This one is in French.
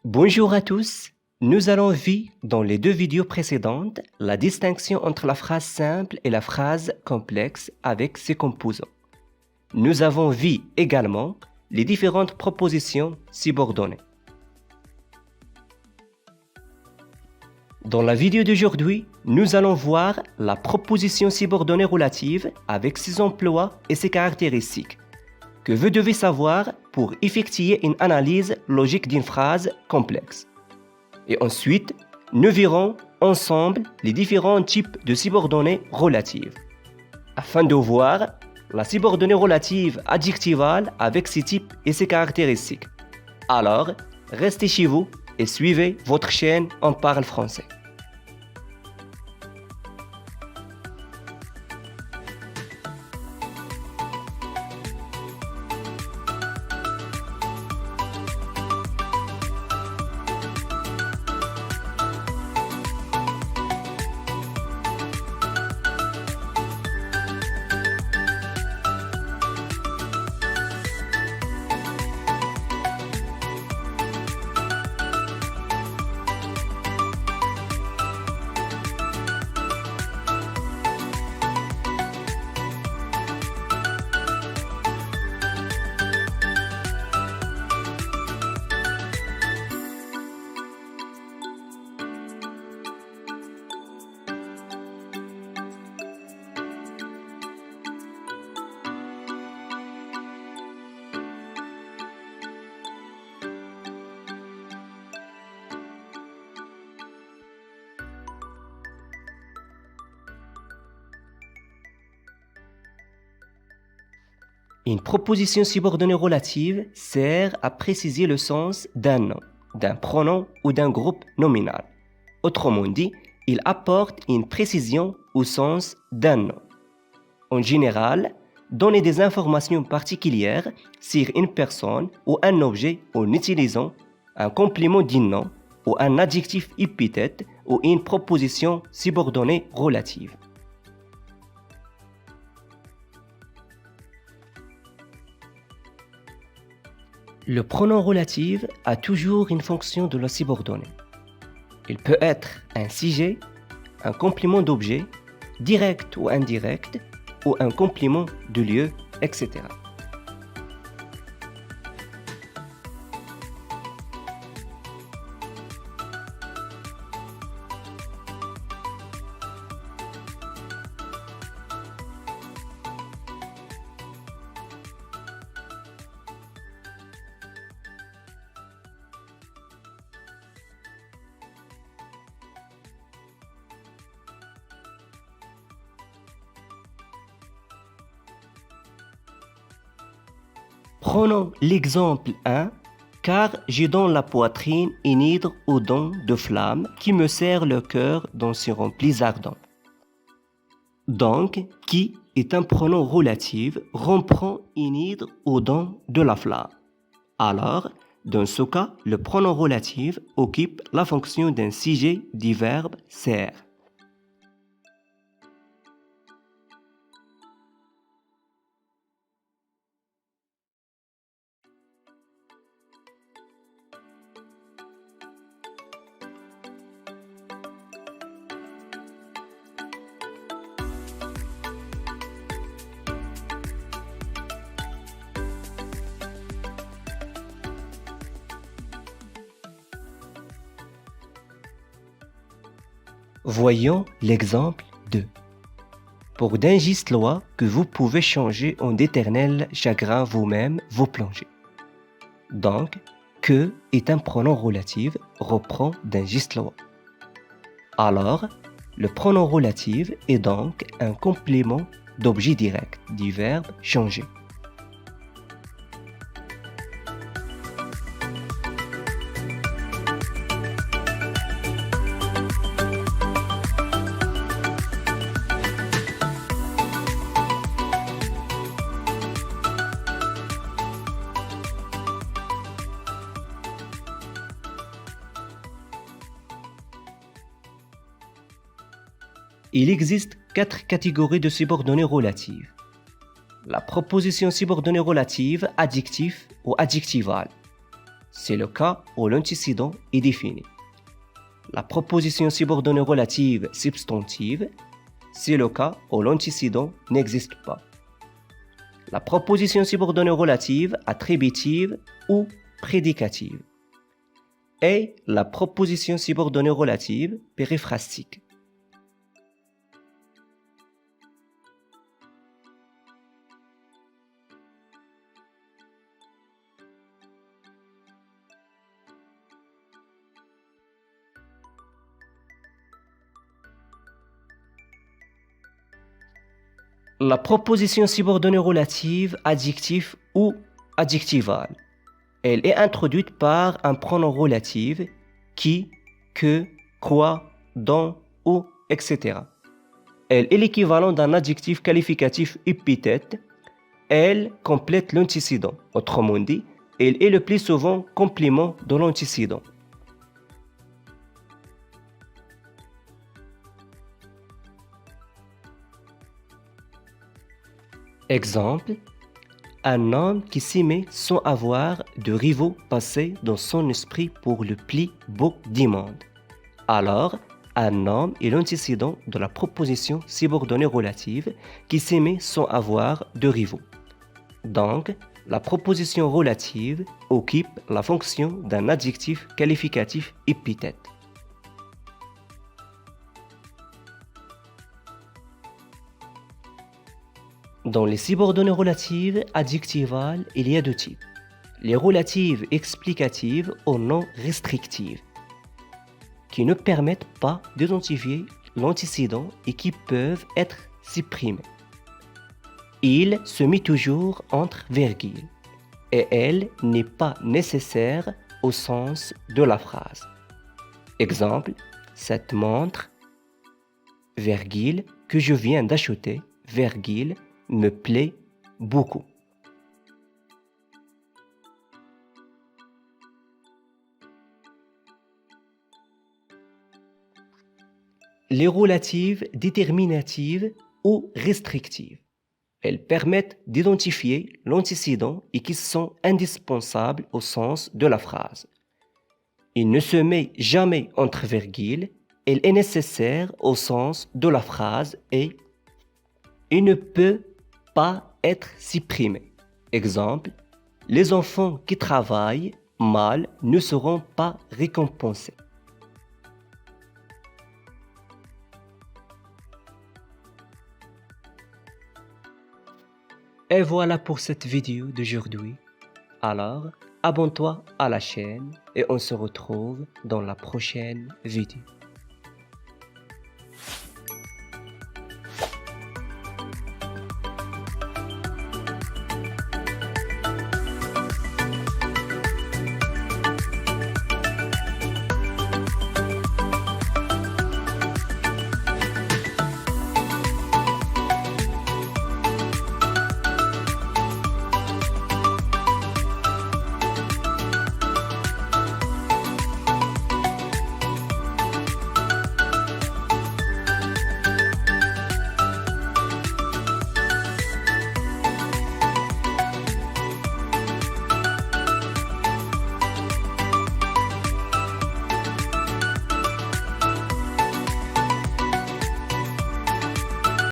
Bonjour à tous. Nous allons voir dans les deux vidéos précédentes la distinction entre la phrase simple et la phrase complexe avec ses composants. Nous avons vu également les différentes propositions subordonnées. Dans la vidéo d'aujourd'hui, nous allons voir la proposition subordonnée relative avec ses emplois et ses caractéristiques que vous devez savoir pour effectuer une analyse logique d'une phrase complexe. Et ensuite, nous verrons ensemble les différents types de subordonnées relatives, afin de voir la subordonnée relative adjectivale avec ses types et ses caractéristiques. Alors, restez chez vous et suivez votre chaîne On parle français. Une proposition subordonnée relative sert à préciser le sens d'un nom, d'un pronom ou d'un groupe nominal. Autrement dit, il apporte une précision au sens d'un nom. En général, donner des informations particulières sur une personne ou un objet en utilisant un complément d'un nom ou un adjectif épithète ou une proposition subordonnée relative. Le pronom relatif a toujours une fonction de la subordonnée. Il peut être un sujet, un complément d'objet, direct ou indirect, ou un complément de lieu, etc. Prenons l'exemple 1, car j'ai dans la poitrine une hydre aux dents de flamme qui me serre le cœur dans ses remplis ardents. Donc, qui est un pronom relatif reprend une hydre aux dents de la flamme. Alors, dans ce cas, le pronom relatif occupe la fonction d'un sujet du verbe serre. Voyons l'exemple 2. Pour d'injustes lois que vous pouvez changer en d'éternels chagrins vous-même vous plongez. Donc, que est un pronom relatif reprend d'injustes lois. Alors, le pronom relatif est donc un complément d'objet direct du verbe changer. Il existe 4 catégories de subordonnées relatives. La proposition subordonnée relative adjectif ou adjectivale. C'est le cas où l'antécédent est défini. La proposition subordonnée relative substantive, c'est le cas où l'antécédent n'existe pas. La proposition subordonnée relative attributive ou prédicative. Et la proposition subordonnée relative périphrastique. La proposition subordonnée relative adjective ou adjectivale. Elle est introduite par un pronom relatif qui, que, quoi, dont ou etc. Elle est l'équivalent d'un adjectif qualificatif épithète. Elle complète l'antécédent. Autrement dit, elle est le plus souvent complément de l'antécédent. Exemple, un homme qui s'aimait sans avoir de rivaux passés dans son esprit pour le plus beau du monde. Alors, un homme est l'antécédent de la proposition subordonnée relative qui s'aimait sans avoir de rivaux. Donc, la proposition relative occupe la fonction d'un adjectif qualificatif épithète. Dans les subordonnées relatives adjectivales, il y a deux types. Les relatives explicatives ou non restrictives, qui ne permettent pas d'identifier l'antécédent et qui peuvent être supprimées. Il se met toujours entre virgules et elle n'est pas nécessaire au sens de la phrase. Exemple, cette montre, virgule, que je viens d'acheter, virgule, me plaît beaucoup. Les relatives déterminatives ou restrictives. Elles permettent d'identifier l'antécédent et qui sont indispensables au sens de la phrase. Il ne se met jamais entre virgules, elle est nécessaire au sens de la phrase et il ne peut pas être supprimé. Exemple, les enfants qui travaillent mal ne seront pas récompensés. Et voilà pour cette vidéo d'aujourd'hui. Alors, abonne-toi à la chaîne et on se retrouve dans la prochaine vidéo.